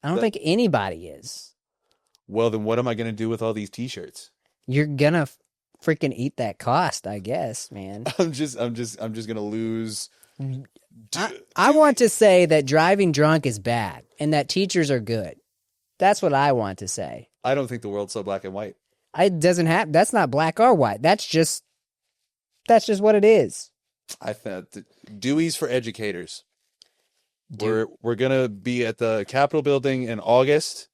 [SPEAKER 2] I don't think anybody is.
[SPEAKER 1] Well, then what am I going to do with all these T-shirts?
[SPEAKER 2] You're going to freaking eat that cost, I guess, man.
[SPEAKER 1] I'm just going to lose.
[SPEAKER 2] I want to say that driving drunk is bad and that teachers are good. That's what I want to say.
[SPEAKER 1] I don't think the world's so black and white.
[SPEAKER 2] It doesn't have. That's not black or white. That's just what it is.
[SPEAKER 1] I thought Dewey's for educators. We're gonna be at the Capitol building in August.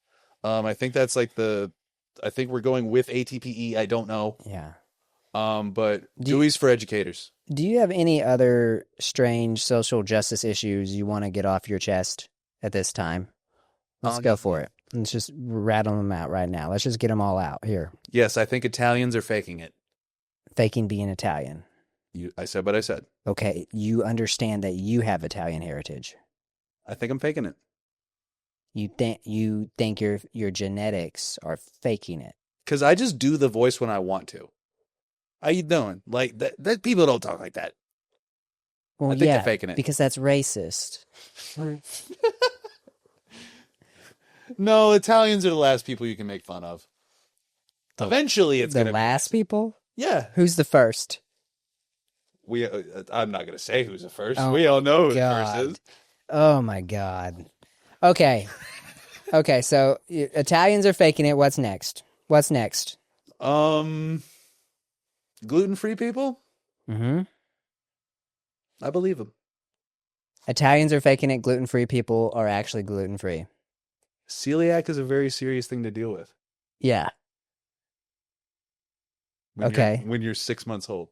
[SPEAKER 1] I think that's like I think we're going with ATPE. I don't know.
[SPEAKER 2] Yeah.
[SPEAKER 1] But Dewey's for educators.
[SPEAKER 2] Do you have any other strange social justice issues you want to get off your chest at this time? Let's go for it. Let's just rattle them out right now. Let's just get them all out here.
[SPEAKER 1] Yes, I think Italians are faking it.
[SPEAKER 2] Faking being Italian.
[SPEAKER 1] I said what I said.
[SPEAKER 2] Okay, you understand that you have Italian heritage.
[SPEAKER 1] I think I'm faking it.
[SPEAKER 2] You think your genetics are faking it.
[SPEAKER 1] Because I just do the voice when I want to. How you doing? Like that people don't talk like that.
[SPEAKER 2] Well,
[SPEAKER 1] I think
[SPEAKER 2] yeah,
[SPEAKER 1] they're faking it.
[SPEAKER 2] because that's racist.
[SPEAKER 1] No, Italians are the last people you can make fun of. Eventually, it's
[SPEAKER 2] The
[SPEAKER 1] gonna
[SPEAKER 2] last people?
[SPEAKER 1] Yeah,
[SPEAKER 2] Who's the first?
[SPEAKER 1] we. I'm not gonna say who's the first.
[SPEAKER 2] Oh,
[SPEAKER 1] We all know who the
[SPEAKER 2] God.
[SPEAKER 1] first is.
[SPEAKER 2] Oh my God. Okay. Okay, so Italians are faking it. What's next? What's next?
[SPEAKER 1] Gluten-free people.
[SPEAKER 2] Mm-hmm.
[SPEAKER 1] I believe them.
[SPEAKER 2] Italians are faking it. Gluten-free people are actually gluten-free.
[SPEAKER 1] Celiac is a very serious thing to deal with.
[SPEAKER 2] Yeah.
[SPEAKER 1] Okay. When you're 6 months old.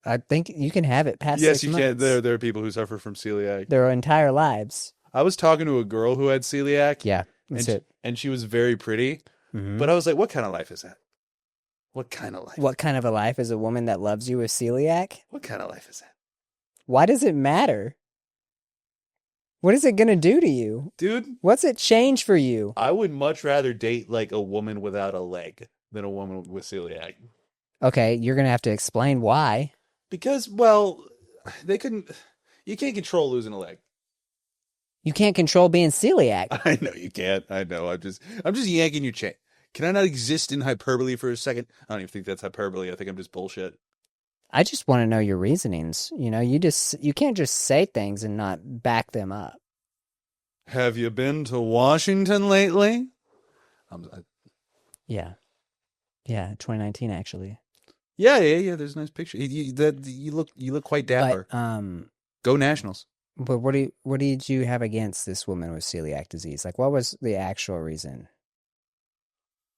[SPEAKER 2] I think you can have it past
[SPEAKER 1] Yes,
[SPEAKER 2] 6
[SPEAKER 1] you
[SPEAKER 2] months.
[SPEAKER 1] can. There are people who suffer from celiac.
[SPEAKER 2] Their entire lives.
[SPEAKER 1] I was talking to a girl who had celiac.
[SPEAKER 2] Yeah, that's it.
[SPEAKER 1] And she was very pretty.
[SPEAKER 2] Mm-hmm.
[SPEAKER 1] But I was like, what kind of life is that? What kind of life?
[SPEAKER 2] What kind of a life is a woman that loves you with celiac?
[SPEAKER 1] What kind of life is that?
[SPEAKER 2] Why does it matter? What is it going to do to you?
[SPEAKER 1] Dude,
[SPEAKER 2] what's it change for you?
[SPEAKER 1] I would much rather date like a woman without a leg than a woman with celiac.
[SPEAKER 2] Okay, you're going to have to explain why.
[SPEAKER 1] Because, well, you can't control losing a leg.
[SPEAKER 2] You can't control being celiac.
[SPEAKER 1] I know you can't. I know. I'm just yanking your chain. Can I not exist in hyperbole for a second? I don't even think that's hyperbole. I think I'm just bullshit.
[SPEAKER 2] I just want to know your reasonings. You know, you can't just say things and not back them up.
[SPEAKER 1] Have you been to Washington lately?
[SPEAKER 2] Yeah. Yeah, 2019 actually.
[SPEAKER 1] Yeah. There's a nice picture. You look quite dapper.
[SPEAKER 2] But,
[SPEAKER 1] Go Nationals.
[SPEAKER 2] But what did you have against this woman with celiac disease? Like, what was the actual reason?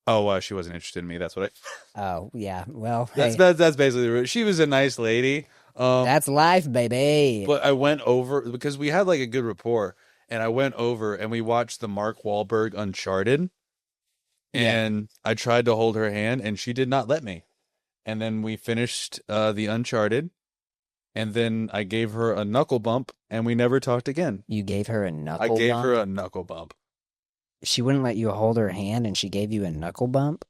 [SPEAKER 1] Oh, she wasn't interested in me. That's what
[SPEAKER 2] Oh, yeah. Well,
[SPEAKER 1] that's
[SPEAKER 2] hey,
[SPEAKER 1] that's basically the root. She was a nice lady.
[SPEAKER 2] that's life, baby.
[SPEAKER 1] But I went over because we had like a good rapport, and I went over and we watched the Mark Wahlberg Uncharted, and I tried to hold her hand, and she did not let me. And then we finished the Uncharted, and then I gave her a knuckle bump, and we never talked again.
[SPEAKER 2] You gave her a knuckle bump?
[SPEAKER 1] I gave her a knuckle bump.
[SPEAKER 2] She wouldn't let you hold her hand, and she gave you a knuckle bump?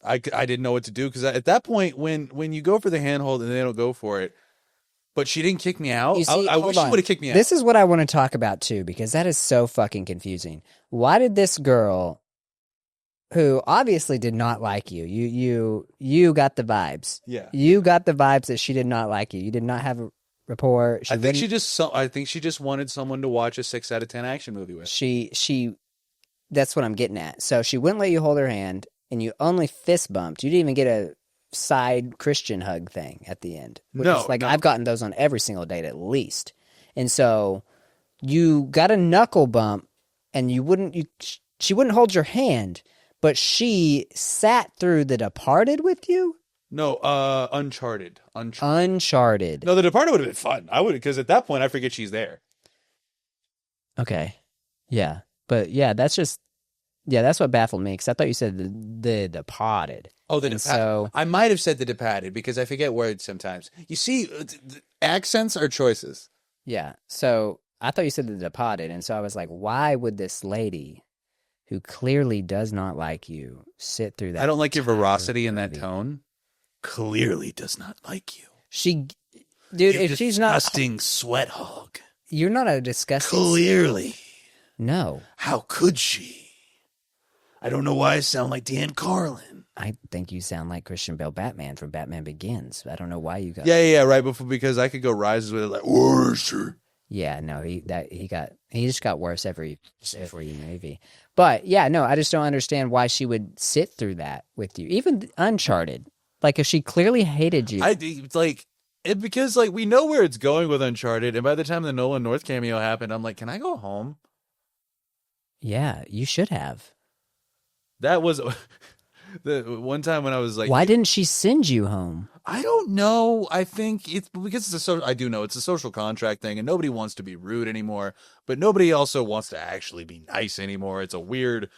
[SPEAKER 1] I didn't know what to do, because at that point, when you go for the handhold and they don't go for it, but she didn't kick me out.
[SPEAKER 2] See,
[SPEAKER 1] I wish she would have kicked me out.
[SPEAKER 2] This is what I want to talk about, too, because that is so fucking confusing. Why did this girl, who obviously did not like you got the vibes.
[SPEAKER 1] Yeah.
[SPEAKER 2] You got the vibes that she did not like you. You did not have a rapport.
[SPEAKER 1] I think she just wanted someone to watch a 6 out of 10 action movie with.
[SPEAKER 2] She that's what I'm getting at. So she wouldn't let you hold her hand, and you only fist bumped. You didn't even get a side Christian hug thing at the end.
[SPEAKER 1] No.
[SPEAKER 2] I've gotten those on every single date at least. And so you got a knuckle bump, and she wouldn't hold your hand, but she sat through The Departed with you?
[SPEAKER 1] No, Uncharted.
[SPEAKER 2] Uncharted.
[SPEAKER 1] No, The Departed would have been fun. I would, because at that point I forget she's there.
[SPEAKER 2] Okay. Yeah. But yeah, that's what baffled me, because I thought you said the Departed.
[SPEAKER 1] Oh, The Departed. So I might have said The Departed because I forget words sometimes. You see, accents are choices.
[SPEAKER 2] Yeah. So I thought you said The Departed, and so I was like, why would this lady, who clearly does not like you, sit through that?
[SPEAKER 1] I don't like your veracity in that tone. Clearly does not like you.
[SPEAKER 2] Dude, if she's not
[SPEAKER 1] disgusting sweat hog.
[SPEAKER 2] You're not a disgusting.
[SPEAKER 1] Clearly.
[SPEAKER 2] No.
[SPEAKER 1] How could she? I don't know why I sound like Dan Carlin.
[SPEAKER 2] I think you sound like Christian Bale Batman from Batman Begins. I don't know why you got.
[SPEAKER 1] Yeah, right. because I could go rises with it like worse.
[SPEAKER 2] Yeah, no, he just got worse every movie. But yeah, no, I just don't understand why she would sit through that with you. Even Uncharted, like if she clearly hated you,
[SPEAKER 1] because we know where it's going with Uncharted, and by the time the Nolan North cameo happened, I'm like, can I go home?
[SPEAKER 2] Yeah, you should have.
[SPEAKER 1] That was the one time when I was like,
[SPEAKER 2] why didn't she send you home?
[SPEAKER 1] I don't know. I think it's because I do know it's a social contract thing, and nobody wants to be rude anymore, but nobody also wants to actually be nice anymore. It's a weird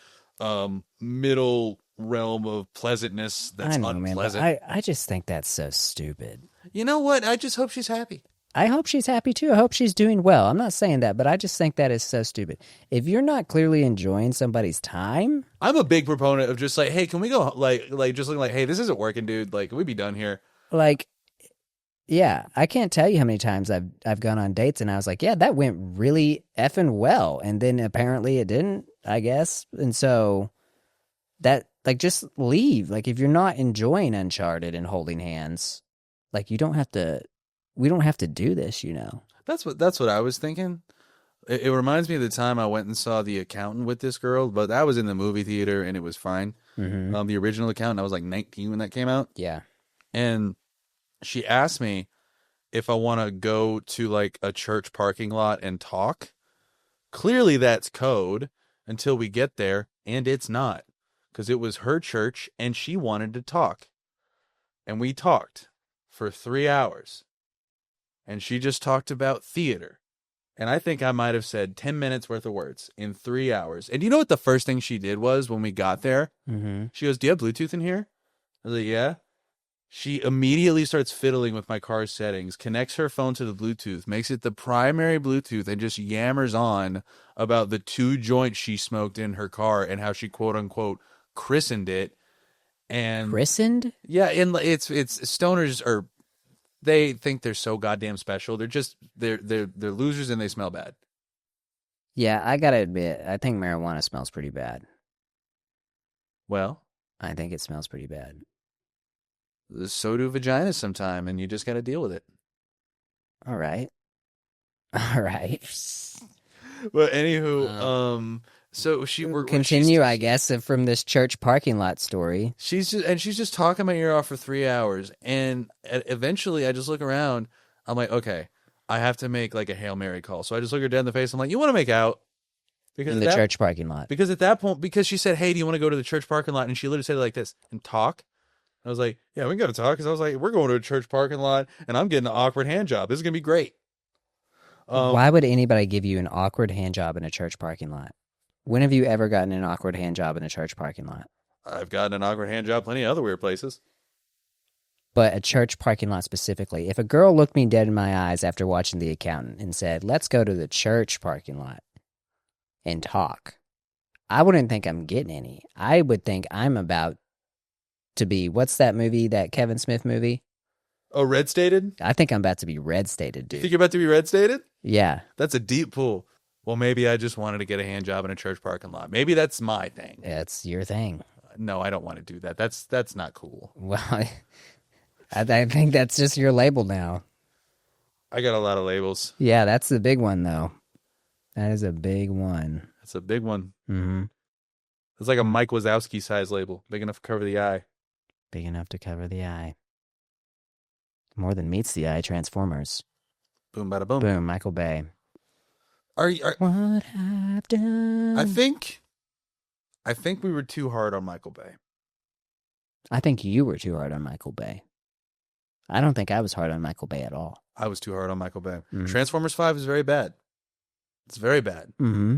[SPEAKER 1] middle realm of pleasantness that's unpleasant.
[SPEAKER 2] Man, I just think that's so stupid.
[SPEAKER 1] You know what? I just hope she's happy.
[SPEAKER 2] I hope she's happy too. I hope she's doing well. I'm not saying that, but I just think that is so stupid. If you're not clearly enjoying somebody's time,
[SPEAKER 1] I'm a big proponent of just like, hey, can we go just looking like, hey, this isn't working, dude. Like, can we be done here?
[SPEAKER 2] Like, Yeah, I can't tell you how many times I've gone on dates and I was like, yeah, that went really effing well, and then apparently it didn't, I guess. And so that like just leave. Like if you're not enjoying Uncharted and holding hands, like you don't have to. We don't have to do this, you know.
[SPEAKER 1] That's what I was thinking. It reminds me of the time I went and saw The Accountant with this girl, but that was in the movie theater and it was fine.
[SPEAKER 2] Mm-hmm.
[SPEAKER 1] The original Accountant, I was like 19 when that came out,
[SPEAKER 2] Yeah.
[SPEAKER 1] and she asked me if I want to go to like a church parking lot and talk. Clearly, that's code until we get there, and it's not, because it was her church and she wanted to talk, and we talked for 3 hours, and she just talked about theater. And I think I might have said 10 minutes worth of words in 3 hours. And you know what the first thing she did was when we got there?
[SPEAKER 2] Mm-hmm.
[SPEAKER 1] She goes, "Do you have Bluetooth in here?" I was like, "Yeah." She immediately starts fiddling with my car's settings, connects her phone to the Bluetooth, makes it the primary Bluetooth, and just yammers on about the 2 joints she smoked in her car and how she quote unquote christened it. And
[SPEAKER 2] Christened?
[SPEAKER 1] yeah, and it's stoners are, they think they're so goddamn special. They're losers and they smell bad.
[SPEAKER 2] Yeah, I gotta admit, I think marijuana smells pretty bad.
[SPEAKER 1] Well,
[SPEAKER 2] I think it smells pretty bad.
[SPEAKER 1] so do vaginas sometime, and you just got to deal with it.
[SPEAKER 2] All right. All right.
[SPEAKER 1] But anywho, so we're
[SPEAKER 2] Continue, I guess, from this church parking lot story.
[SPEAKER 1] She's just talking my ear off for 3 hours, and eventually I just look around. I'm like, okay, I have to make like a Hail Mary call. So I just look her dead in the face. I'm like, you want to make out? Because
[SPEAKER 2] In the church parking lot.
[SPEAKER 1] Because at that point, because she said, hey, do you want to go to the church parking lot? And she literally said it like this, and talk. I was like, yeah, we got to talk. Because I was like, we're going to a church parking lot, and I'm getting an awkward hand job. This is gonna be great.
[SPEAKER 2] Why would anybody give you an awkward hand job in a church parking lot? When have you ever gotten an awkward hand job in a church parking lot?
[SPEAKER 1] I've gotten an awkward hand job plenty of other weird places.
[SPEAKER 2] But a church parking lot specifically. If a girl looked me dead in my eyes after watching The Accountant and said, let's go to the church parking lot and talk, I wouldn't think I'm getting any. I would think I'm about to be, what's that movie, that Kevin Smith movie?
[SPEAKER 1] Oh, red stated?
[SPEAKER 2] I think I'm about to be red stated,
[SPEAKER 1] You
[SPEAKER 2] dude.
[SPEAKER 1] think you're about to be red stated?
[SPEAKER 2] Yeah.
[SPEAKER 1] That's a deep pool. Well, maybe I just wanted to get a hand job in a church parking lot. Maybe that's my thing.
[SPEAKER 2] It's your thing.
[SPEAKER 1] No, I don't want to do that. That's not cool.
[SPEAKER 2] Well, I think that's just your label now.
[SPEAKER 1] I got a lot of labels.
[SPEAKER 2] Yeah, that's the big one, though. That is a big one.
[SPEAKER 1] That's a big one.
[SPEAKER 2] Mm-hmm.
[SPEAKER 1] It's like a Mike Wazowski size label, big enough to cover the eye.
[SPEAKER 2] Big enough to cover the eye. More than meets the eye, Transformers.
[SPEAKER 1] Boom, bada boom.
[SPEAKER 2] Boom, Michael Bay.
[SPEAKER 1] Are
[SPEAKER 2] What I've done.
[SPEAKER 1] I think we were too hard on Michael Bay.
[SPEAKER 2] I think you were too hard on Michael Bay. I don't think I was hard on Michael Bay at all.
[SPEAKER 1] I was too hard on Michael Bay.
[SPEAKER 2] Mm.
[SPEAKER 1] Transformers 5 is very bad. It's very bad.
[SPEAKER 2] Mm-hmm.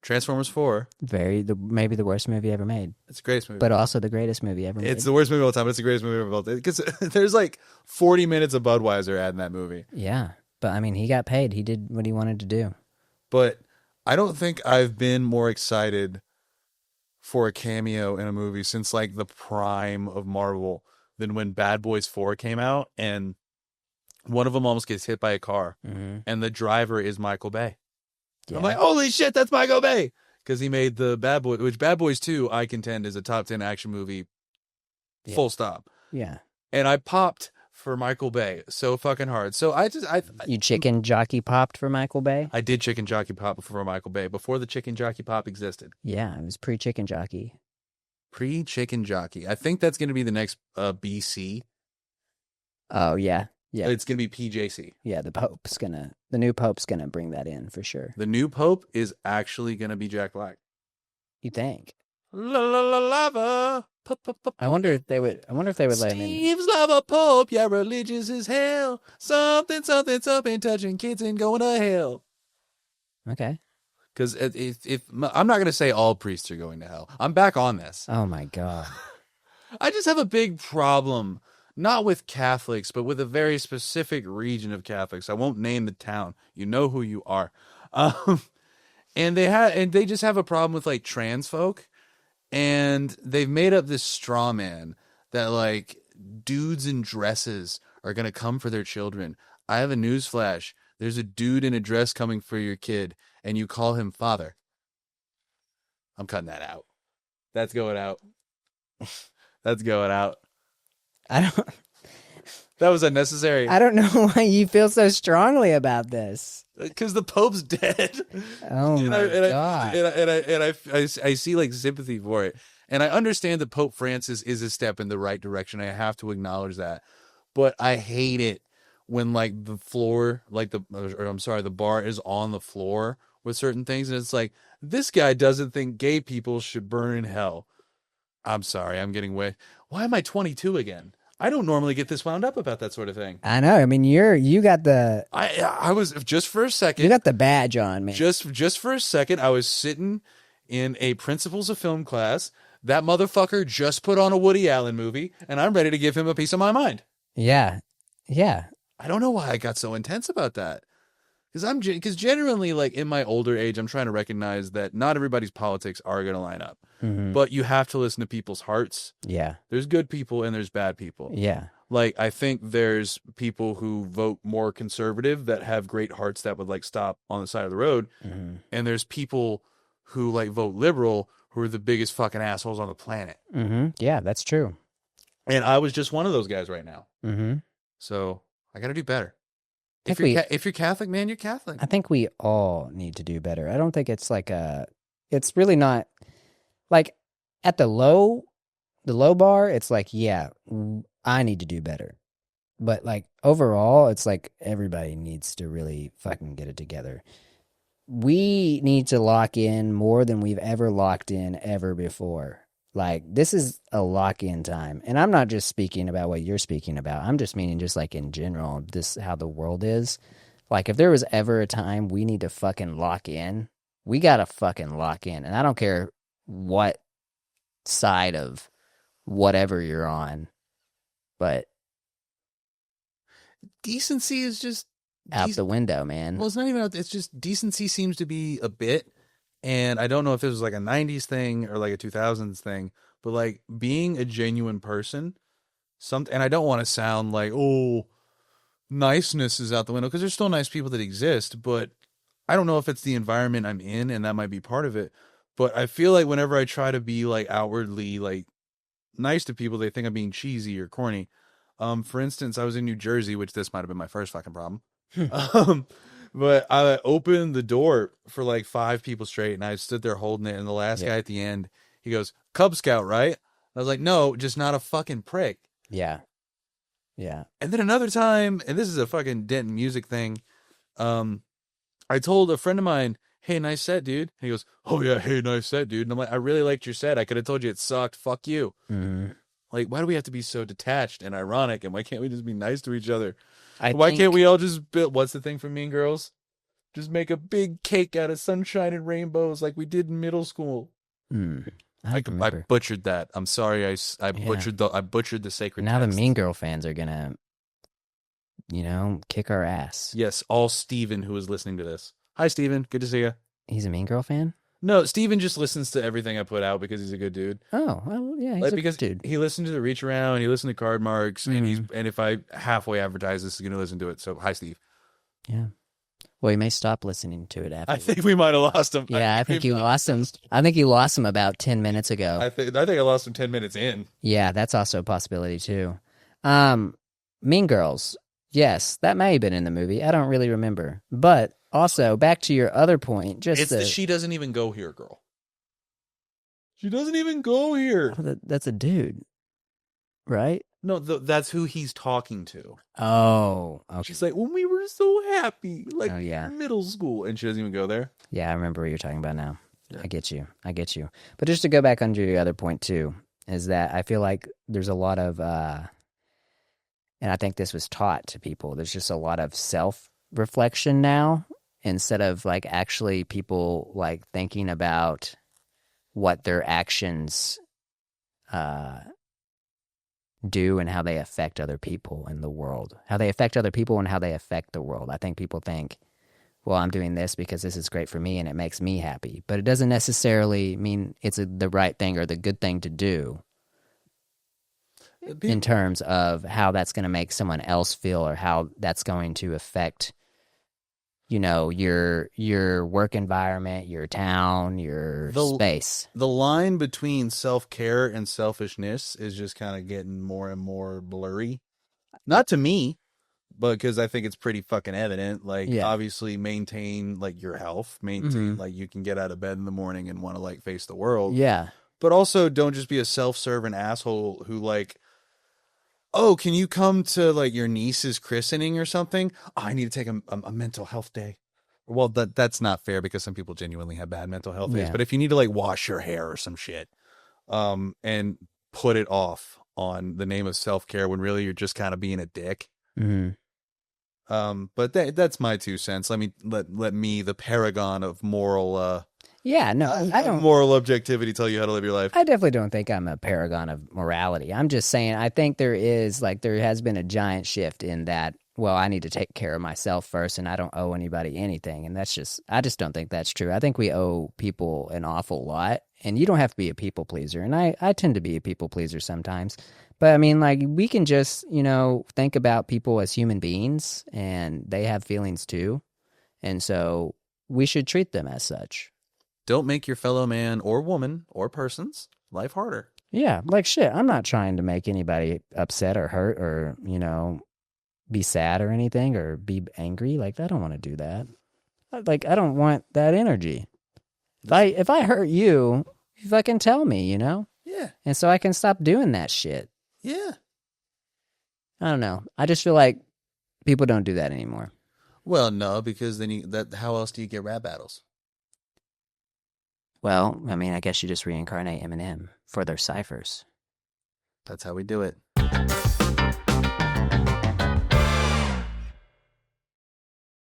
[SPEAKER 1] Transformers 4.
[SPEAKER 2] Maybe the worst movie ever made.
[SPEAKER 1] It's the greatest movie.
[SPEAKER 2] But also the greatest movie ever made.
[SPEAKER 1] It's the worst movie of all time, but it's the greatest movie of all time. Because there's like 40 minutes of Budweiser ad in that movie.
[SPEAKER 2] Yeah. But I mean, he got paid. He did what he wanted to do.
[SPEAKER 1] But I don't think I've been more excited for a cameo in a movie since like the prime of Marvel than when Bad Boys 4 came out and one of them almost gets hit by a car and the driver is Michael Bay. Yeah. I'm like, holy shit, that's Michael Bay. Because he made the Bad Boys, which Bad Boys 2, I contend, is a top 10 action movie, full stop.
[SPEAKER 2] Yeah.
[SPEAKER 1] And I popped for Michael Bay so fucking hard. So
[SPEAKER 2] You chicken jockey popped for Michael Bay?
[SPEAKER 1] I did chicken jockey pop for Michael Bay before the chicken jockey pop existed.
[SPEAKER 2] Yeah, it was pre-chicken jockey.
[SPEAKER 1] Pre-chicken jockey. I think that's going to be the next BC.
[SPEAKER 2] Oh, yeah. Yeah.
[SPEAKER 1] It's going to be PJC.
[SPEAKER 2] Yeah, the new Pope's going to bring that in for sure.
[SPEAKER 1] The new Pope is actually going to be Jack Black.
[SPEAKER 2] You think?
[SPEAKER 1] La la la lava.
[SPEAKER 2] I wonder if they would let him in.
[SPEAKER 1] Steve's lava Pope. Yeah, religious as hell. Something, something, something, touching kids and going to hell.
[SPEAKER 2] Okay.
[SPEAKER 1] Because if I'm not going to say all priests are going to hell. I'm back on this.
[SPEAKER 2] Oh my God.
[SPEAKER 1] I just have a big problem, not with Catholics, but with a very specific region of Catholics. I won't name the town. You know who you are. And they just have a problem with like trans folk. And they've made up this straw man that like dudes in dresses are going to come for their children. I have a news flash. There's a dude in a dress coming for your kid, and you call him father. I'm cutting that out. That's going out. That's going out.
[SPEAKER 2] I don't.
[SPEAKER 1] That was unnecessary.
[SPEAKER 2] I don't know why you feel so strongly about this.
[SPEAKER 1] Because the Pope's dead.
[SPEAKER 2] Oh my God.
[SPEAKER 1] I see like sympathy for it. And I understand that Pope Francis is a step in the right direction. I have to acknowledge that. But I hate it when like the floor, like the bar is on the floor with certain things. And it's like, this guy doesn't think gay people should burn in hell. I'm sorry, I'm getting way. Why am I 22 again? I don't normally get this wound up about that sort of thing.
[SPEAKER 2] I know. I mean, you got the
[SPEAKER 1] I was just for a second.
[SPEAKER 2] you got the badge on, man.
[SPEAKER 1] Just for a second, I was sitting in a principles of film class. That motherfucker just put on a Woody Allen movie, and I'm ready to give him a piece of my mind.
[SPEAKER 2] Yeah, yeah.
[SPEAKER 1] I don't know why I got so intense about that. Because genuinely, like in my older age, I'm trying to recognize that not everybody's politics are going to line up.
[SPEAKER 2] Mm-hmm.
[SPEAKER 1] But you have to listen to people's hearts.
[SPEAKER 2] Yeah.
[SPEAKER 1] There's good people and there's bad people.
[SPEAKER 2] Yeah.
[SPEAKER 1] Like, I think there's people who vote more conservative that have great hearts that would like stop on the side of the road.
[SPEAKER 2] Mm-hmm.
[SPEAKER 1] And there's people who like vote liberal who are the biggest fucking assholes on the planet.
[SPEAKER 2] Mm-hmm. Yeah, that's true.
[SPEAKER 1] And I was just one of those guys right now.
[SPEAKER 2] Mm-hmm.
[SPEAKER 1] So I got to do better.
[SPEAKER 2] I
[SPEAKER 1] If you're Catholic, man, you're Catholic.
[SPEAKER 2] I think we all need to do better. I don't think it's like it's really not like at the low bar, it's like, yeah, I need to do better. But like overall, it's like everybody needs to really fucking get it together. We need to lock in more than we've ever locked in ever before. Like, this is a lock-in time. And I'm not just speaking about what you're speaking about. I'm just meaning just like in general, this how the world is. Like, if there was ever a time we need to fucking lock in, we gotta fucking lock in. And I don't care what side of whatever you're on, but
[SPEAKER 1] Decency is just
[SPEAKER 2] out the window, man.
[SPEAKER 1] Well, it's not even out. It's just decency seems to be a bit. And I don't know if it was like a 90s thing or like a 2000s thing, but like being a genuine person, and I don't want to sound like, oh, niceness is out the window, because there's still nice people that exist, but I don't know if it's the environment I'm in, and that might be part of it. But I feel like whenever I try to be like outwardly like nice to people, they think I'm being cheesy or corny. For instance, I was in New Jersey, which this might have been my first fucking problem. But I opened the door for like 5 people straight, and I stood there holding it. And the last guy at the end, he goes, "Cub Scout, right?" I was like, "No, just not a fucking prick."
[SPEAKER 2] Yeah. Yeah.
[SPEAKER 1] And then another time, and this is a fucking Denton music thing. I told a friend of mine, "Hey, nice set, dude." And he goes, "Oh yeah, hey, nice set, dude." And I'm like, "I really liked your set. I could have told you it sucked. Fuck you."
[SPEAKER 2] Mm-hmm.
[SPEAKER 1] Like, why do we have to be so detached and ironic? And why can't we just be nice to each other? Why can't we all just build? What's the thing from Mean Girls? Just make a big cake out of sunshine and rainbows like we did in middle school. I butchered that. I'm sorry. I butchered the sacred.
[SPEAKER 2] Now
[SPEAKER 1] text.
[SPEAKER 2] the Mean Girl fans are gonna, kick our ass.
[SPEAKER 1] Yes, all Steven who is listening to this. Hi, Steven. Good to see you.
[SPEAKER 2] He's a Mean Girl fan?
[SPEAKER 1] No, Steven just listens to everything I put out because he's a good dude.
[SPEAKER 2] Oh, well, yeah, he's a
[SPEAKER 1] because
[SPEAKER 2] good dude.
[SPEAKER 1] He listened to the Reach Around, he listened to Card Marks, and if I halfway advertise this, he's going to listen to it. So, hi, Steve.
[SPEAKER 2] Yeah. Well, he may stop listening to it after.
[SPEAKER 1] I think we might have lost him.
[SPEAKER 2] Yeah, I think you lost him. I think you lost him about 10 minutes ago.
[SPEAKER 1] I think I lost him 10 minutes in.
[SPEAKER 2] Yeah, that's also a possibility too. Mean Girls. Yes, that may have been in the movie. I don't really remember. But also, back to your other point,
[SPEAKER 1] it's the she doesn't even go here, girl. She doesn't even go here.
[SPEAKER 2] Oh, that's a dude, right?
[SPEAKER 1] No, that's who he's talking to.
[SPEAKER 2] Oh, okay.
[SPEAKER 1] She's like, when we were so happy, like
[SPEAKER 2] yeah.
[SPEAKER 1] middle school, and she doesn't even go there.
[SPEAKER 2] Yeah, I remember what you're talking about now. Yeah. I get you. But just to go back under your other point too, is that I feel like there's a lot of, and I think this was taught to people, there's just a lot of self-reflection now, instead of like actually people like thinking about what their actions do and how they affect other people in the world. How they affect other people and how they affect the world. I think people think, well, I'm doing this because this is great for me and it makes me happy. But it doesn't necessarily mean it's the right thing or the good thing to do. in terms of how that's going to make someone else feel or how that's going to affect, you know, your work environment, your town, your space.
[SPEAKER 1] The line between self-care and selfishness is just kind of getting more and more blurry. Not to me, but because I think it's pretty fucking evident. Like, obviously, maintain like your health, maintain like you can get out of bed in the morning and want to like face the world.
[SPEAKER 2] Yeah.
[SPEAKER 1] But also, don't just be a self-serving asshole who like, oh, can you come to like your niece's christening or something? Oh, I need to take a mental health day. Well, that's not fair because some people genuinely have bad mental health days. But if you need to like wash your hair or some shit, and put it off on the name of self-care when really you're just kind of being a dick. But that's my 2 cents. Let me, the paragon of moral,
[SPEAKER 2] I don't.
[SPEAKER 1] moral objectivity, tell you how to live your life.
[SPEAKER 2] I definitely don't think I'm a paragon of morality. I'm just saying I think there has been a giant shift in that. Well, I need to take care of myself first, and I don't owe anybody anything. And I just don't think that's true. I think we owe people an awful lot, and you don't have to be a people pleaser. And I tend to be a people pleaser sometimes. But I mean, like, we can just, you know, think about people as human beings, and they have feelings too. And so we should treat them as such.
[SPEAKER 1] Don't make your fellow man or woman or person's life harder.
[SPEAKER 2] Yeah, like shit. I'm not trying to make anybody upset or hurt or, you know, be sad or anything or be angry. Like, I don't want to do that. Like, I don't want that energy. If I hurt you, you fucking tell me, you know?
[SPEAKER 1] Yeah.
[SPEAKER 2] And so I can stop doing that shit.
[SPEAKER 1] Yeah.
[SPEAKER 2] I don't know. I just feel like people don't do that anymore.
[SPEAKER 1] Well, no, because then how else do you get rap battles?
[SPEAKER 2] Well, I mean, I guess you just reincarnate Eminem for their ciphers.
[SPEAKER 1] That's how we do it.